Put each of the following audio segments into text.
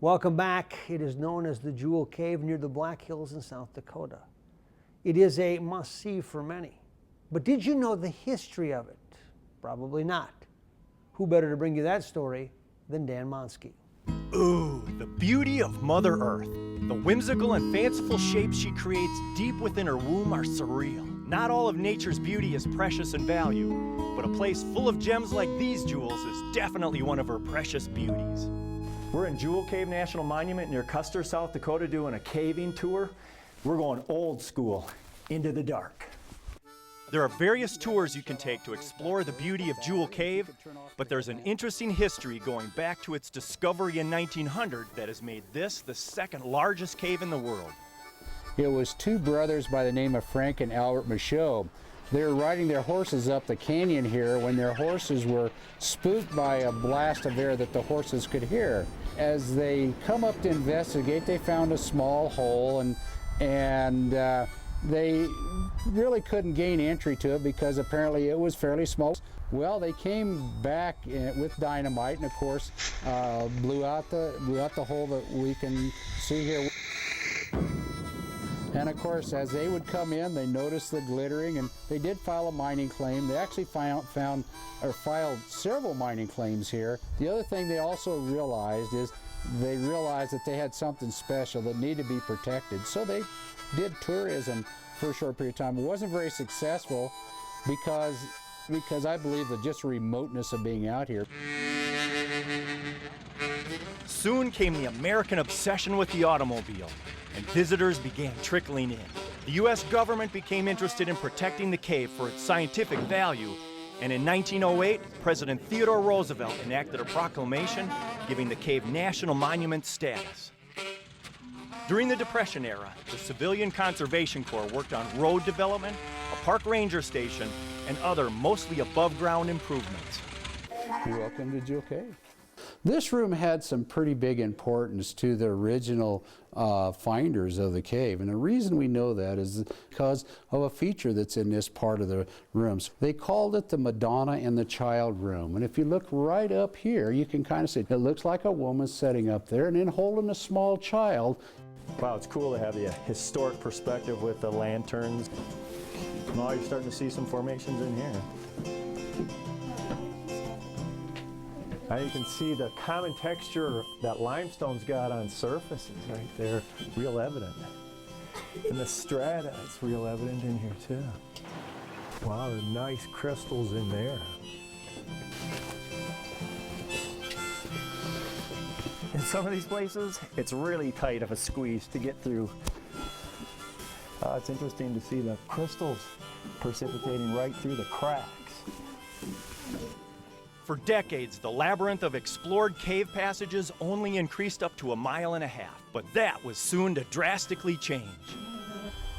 Welcome back. It is known as the Jewel Cave near the Black Hills in South Dakota. It is a must-see for many. But did you know the history of it? Probably not. Who better to bring you that story than Dan Monskey? Ooh, the beauty of Mother Earth. The whimsical and fanciful shapes she creates deep within her womb are surreal. Not all of nature's beauty is precious in value, but a place full of gems like these jewels is definitely one of her precious beauties. We're in Jewel Cave National Monument near Custer, South Dakota, doing a caving tour. We're going old school, into the dark. There are various tours you can take to explore the beauty of Jewel Cave, but there's an interesting history going back to its discovery in 1900 that has made this the second largest cave in the world. It was two brothers by the name of Frank and Albert Michaud. They were riding their horses up the canyon here when their horses were spooked by a blast of air that the horses could hear. As they come up to investigate, they found a small hole, and they really couldn't gain entry to it because apparently it was fairly small. Well, they came back with dynamite and, of course, blew out the hole that we can see here. And of course, as they would come in, they noticed the glittering, and they did file a mining claim. They actually filed several mining claims here. The other thing they also realized is that they had something special that needed to be protected. So they did tourism for a short period of time. It wasn't very successful because I believe the just remoteness of being out here. Soon came the American obsession with the automobile, and visitors began trickling in. The U.S. government became interested in protecting the cave for its scientific value, and in 1908, President Theodore Roosevelt enacted a proclamation giving the cave national monument status. During the Depression era, the Civilian Conservation Corps worked on road development, a park ranger station, and other mostly above-ground improvements. Welcome to Jewel Cave. This room had some pretty big importance to the original finders of the cave, and the reason we know that is because of a feature that's in this part of the rooms. They called it the Madonna and the Child room, and if you look right up here, you can kind of see it looks like a woman sitting up there and then holding a small child. Wow, it's cool to have the historic perspective with the lanterns. Now you're starting to see some formations in here. Now you can see the common texture that limestone's got on surfaces right there, real evident. And the strata is real evident in here too. Wow, the nice crystals in there. In some of these places, it's really tight of a squeeze to get through. It's interesting to see the crystals precipitating right through the cracks. For decades, the labyrinth of explored cave passages only increased up to 1.5 miles, but that was soon to drastically change.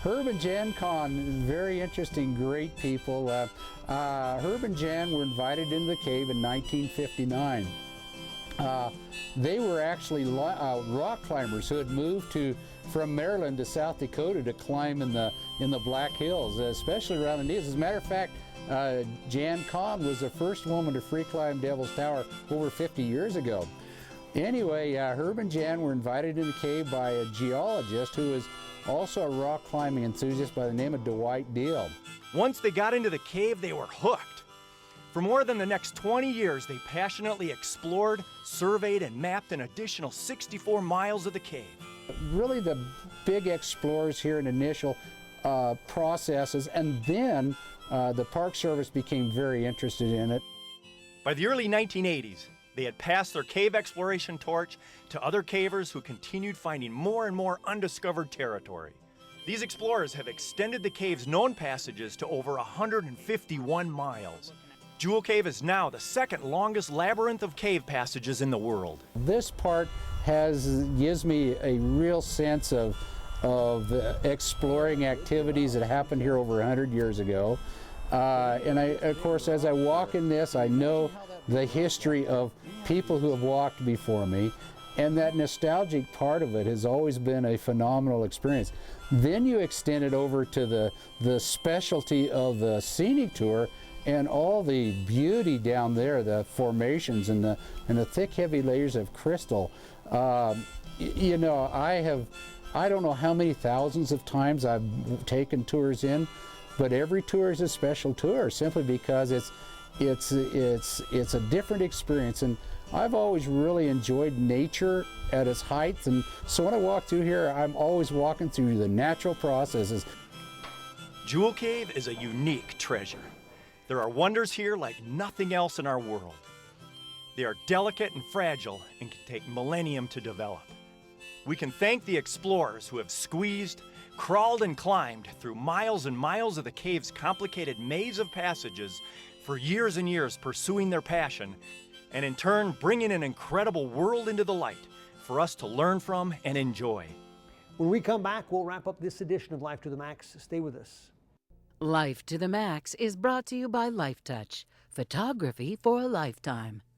Herb and Jan Kahn, very interesting, great people. Herb and Jan were invited into the cave in 1959. They were actually rock climbers who had moved from Maryland to South Dakota to climb in the Black Hills, especially around the knees. As a matter of fact, Jan Kahn was the first woman to free climb Devil's Tower over 50 years ago. Anyway, Herb and Jan were invited in the cave by a geologist who was also a rock climbing enthusiast by the name of Dwight Deal. Once they got into the cave, they were hooked. For more than the next 20 years, they passionately explored, surveyed, and mapped an additional 64 miles of the cave. Really the big explorers here in initial processes, and then the Park Service became very interested in it. By the early 1980s, they had passed their cave exploration torch to other cavers who continued finding more and more undiscovered territory. These explorers have extended the cave's known passages to over 151 miles. Jewel Cave is now the second longest labyrinth of cave passages in the world. This part gives me a real sense of exploring activities that happened here over 100 years ago. And of course, as I walk in this, I know the history of people who have walked before me, and that nostalgic part of it has always been a phenomenal experience. Then you extend it over to the specialty of the scenic tour, and all the beauty down there, the formations and the thick, heavy layers of crystal. You know, I don't know how many thousands of times I've taken tours in, but every tour is a special tour simply because it's a different experience. And I've always really enjoyed nature at its height, and so when I walk through here, I'm always walking through the natural processes. Jewel Cave is a unique treasure. There are wonders here like nothing else in our world. They are delicate and fragile and can take millennium to develop. We can thank the explorers who have squeezed, crawled, and climbed through miles and miles of the cave's complicated maze of passages for years and years, pursuing their passion, and in turn bringing an incredible world into the light for us to learn from and enjoy. When we come back, we'll wrap up this edition of Life to the Max. Stay with us. Life to the Max is brought to you by Life Touch, photography for a lifetime.